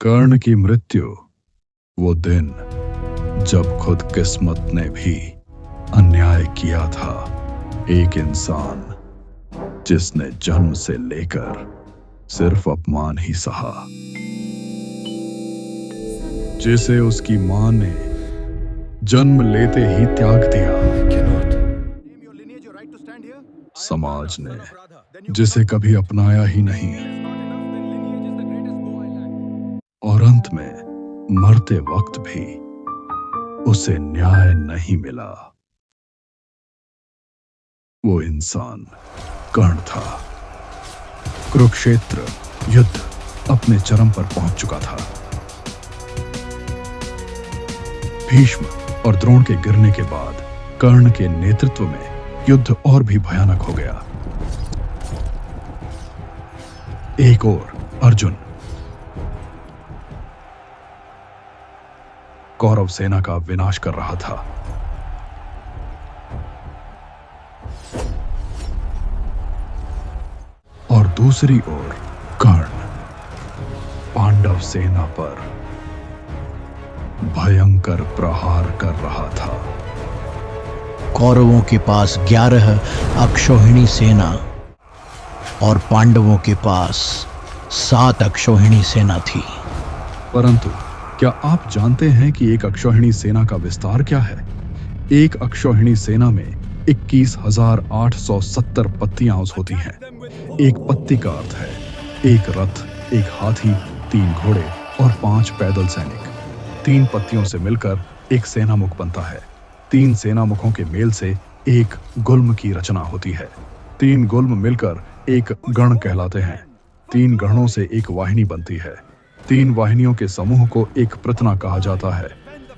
कर्ण की मृत्यु वो दिन जब खुद किस्मत ने भी अन्याय किया था। एक इंसान जिसने जन्म से लेकर सिर्फ अपमान ही सहा, जिसे उसकी मां ने जन्म लेते ही त्याग दिया, समाज ने जिसे कभी अपनाया ही नहीं, और अंत में मरते वक्त भी उसे न्याय नहीं मिला। वो इंसान कर्ण था। कुरुक्षेत्र युद्ध अपने चरम पर पहुंच चुका था। भीष्म और द्रोण के गिरने के बाद कर्ण के नेतृत्व में युद्ध और भी भयानक हो गया। एक ओर अर्जुन कौरव सेना का विनाश कर रहा था, और दूसरी ओर कर्ण पांडव सेना पर भयंकर प्रहार कर रहा था। कौरवों के पास 11 अक्षौहिणी सेना और पांडवों के पास 7 अक्षौहिणी सेना थी। परंतु क्या आप जानते हैं कि एक अक्षौहिणी सेना का विस्तार क्या है? एक अक्षौहिणी सेना में 21,870 पत्तियां होती हैं। एक पत्ती का अर्थ है एक रथ, एक हाथी, 3 घोड़े और 5 पैदल सैनिक। 3 पत्तियों से मिलकर एक सेनामुख बनता है। 3 सेनामुखों के मेल से एक गुल्म की रचना होती है। 3 गुल्म मिलकर एक गण कहलाते हैं। 3 गणों से एक वाहिनी बनती है। 3 वाहिनियों के समूह को एक प्रतना कहा जाता है।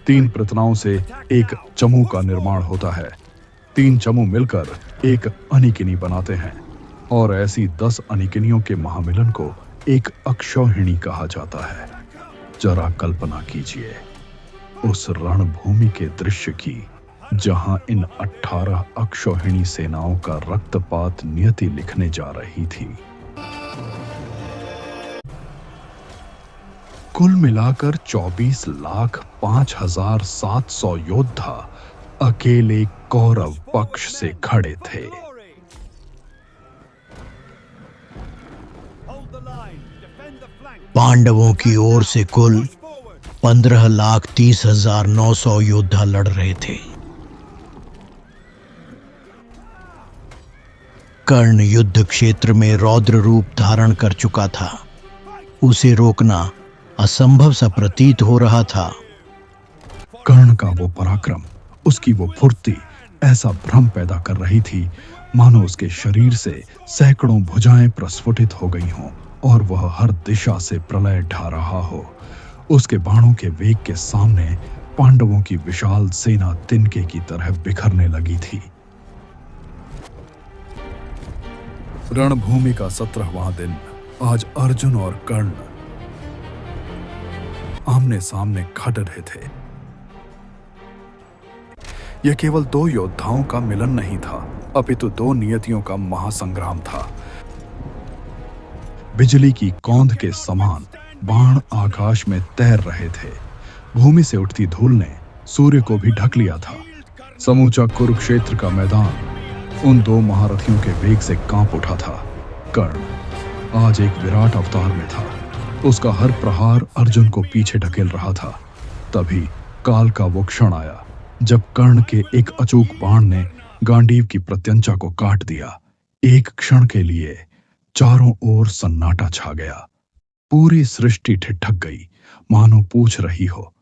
3 प्रतनाओं से एक चमू का निर्माण होता है। 3 चमू मिलकर एक अनिकिनी बनाते हैं, और ऐसी 10 अनिकिनियों के महामिलन को एक अक्षौहिणी कहा जाता है। जरा कल्पना कीजिए उस रणभूमि के दृश्य की, जहां इन 18 अक्षौहिणी सेनाओं का रक्तपात नियति लिखने जा रही थी। कुल मिलाकर 24,05,700 योद्धा अकेले कौरव पक्ष से खड़े थे। पांडवों की ओर से कुल 15,30,900 योद्धा लड़ रहे थे। कर्ण युद्ध क्षेत्र में रौद्र रूप धारण कर चुका था। उसे रोकना असंभव सा प्रतीत हो रहा था। कर्ण का वो पराक्रम, उसकी वो फुर्ती ऐसा भ्रम पैदा कर रही थी मानो उसके शरीर से सैकड़ों भुजाएं प्रस्फुटित हो गई हों और वह हर दिशा से प्रलय ढा रहा हो। उसके बाणों के वेग के सामने पांडवों की विशाल सेना तिनके की तरह बिखरने लगी थी। रणभूमि का 17वां दिन आज अर्जुन और कर्ण आमने सामने खड़ रहे थे। यह केवल 2 योद्धाओं का मिलन नहीं था, अपितु 2 नियतियों का महासंग्राम था। बिजली की कौंध के समान बाण आकाश में तैर रहे थे। भूमि से उठती धूल ने सूर्य को भी ढक लिया था। समूचा कुरुक्षेत्र का मैदान उन 2 महारथियों के वेग से कांप उठा था। कर्ण आज एक विराट अवतार में था। उसका हर प्रहार अर्जुन को पीछे ढकेल रहा था। तभी काल का वो क्षण आया जब कर्ण के एक अचूक बाण ने गांडीव की प्रत्यंचा को काट दिया। एक क्षण के लिए चारों ओर सन्नाटा छा गया। पूरी सृष्टि ठिठक गई, मानो पूछ रही हो,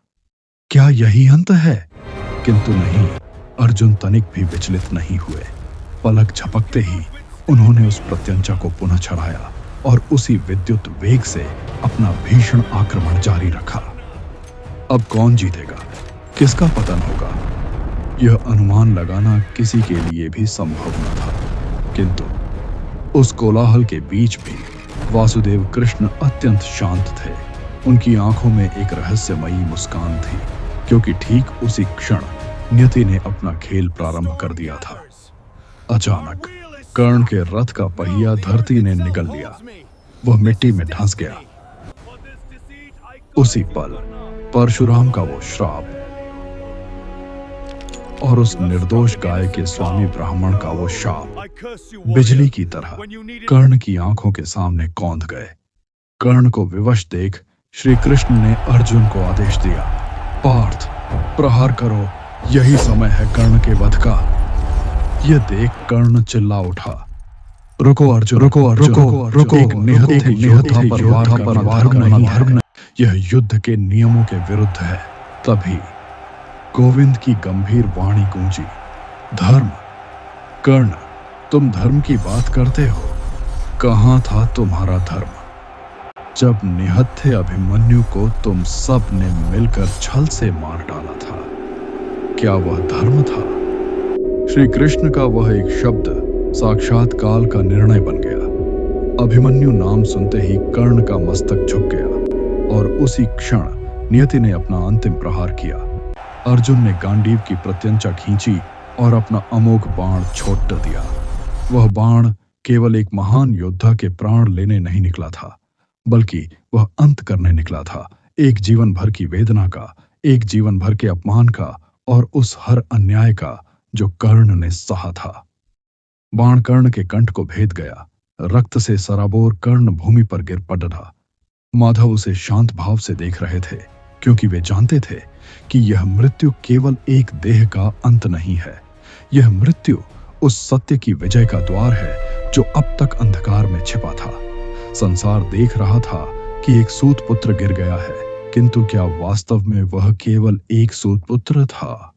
क्या यही अंत है? किंतु नहीं, अर्जुन तनिक भी विचलित नहीं हुए। पलक झपकते ही उन्होंने उस प्रत्यंचा को पुनः चढ़ाया और उसी विद्युत वेग से अपना भीषण आक्रमण जारी रखा। अब कौन जीतेगा, किसका पतन होगा, यह अनुमान लगाना किसी के लिए भी संभव न था। किंतु उस कोलाहल के बीच भी वासुदेव कृष्ण अत्यंत शांत थे। उनकी आंखों में एक रहस्यमयी मुस्कान थी, क्योंकि ठीक उसी क्षण नियति ने अपना खेल प्रारंभ कर दिया था। अचानक कर्ण के रथ का पहिया धरती ने निगल लिया। वह मिट्टी में धंस गया। उसी पल परशुराम का वो श्राप और उस निर्दोष गाय के स्वामी ब्राह्मण का वो शाप बिजली की तरह कर्ण की आंखों के सामने कौंध गए। कर्ण को विवश देख श्री कृष्ण ने अर्जुन को आदेश दिया, पार्थ प्रहार करो, यही समय है कर्ण के वध का। यह देख कर्ण चिल्ला उठा, रुको अर्जुन, रुको अर्जुन, रुको, एक निहत्थे योद्धा पर वार करना धर्म नहीं है, यह युद्ध के नियमों के विरुद्ध है। तभी गोविंद की गंभीर वाणी गूंजी, धर्म? कर्ण, तुम धर्म की बात करते हो? कहां था तुम्हारा धर्म जब निहत्थे अभिमन्यु को तुम सब ने मिलकर छल से मार डाला था? क्या वह धर्म था? श्री कृष्ण का वह एक शब्द साक्षात काल का निर्णय बन गया। अभिमन्यु नाम सुनते ही कर्ण का मस्तक झुक गया और उसी क्षण नियति ने अपना अंतिम प्रहार किया। अर्जुन ने गांडीव की प्रत्यंचा खींची और अपना अमोघ बाण छोड़ दिया। वह बाण केवल एक महान योद्धा के प्राण लेने नहीं निकला था, बल्कि वह अंत करने निकला था, एक जीवन भर की वेदना का, एक जीवन भर के अपमान का और उस हर अन्याय का जो कर्ण ने सहा था। बाण कर्ण के कंठ को भेद गया। रक्त से सराबोर कर्ण भूमि पर गिर पड़ा। माधव उसे शांत भाव से देख रहे थे, क्योंकि वे जानते थे कि यह मृत्यु केवल एक देह का अंत नहीं है। यह मृत्यु उस सत्य की विजय का द्वार है जो अब तक अंधकार में छिपा था। संसार देख रहा था कि एक सूत पुत्र गिर गया है, किंतु क्या वास्तव में वह केवल एक सूत पुत्र था?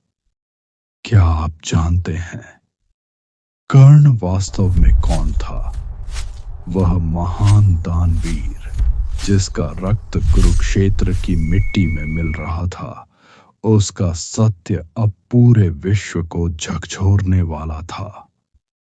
क्या आप जानते हैं कर्ण वास्तव में कौन था? वह महान दानवीर जिसका रक्त कुरुक्षेत्र की मिट्टी में मिल रहा था। उसका सत्य अब पूरे विश्व को झकझोरने वाला था।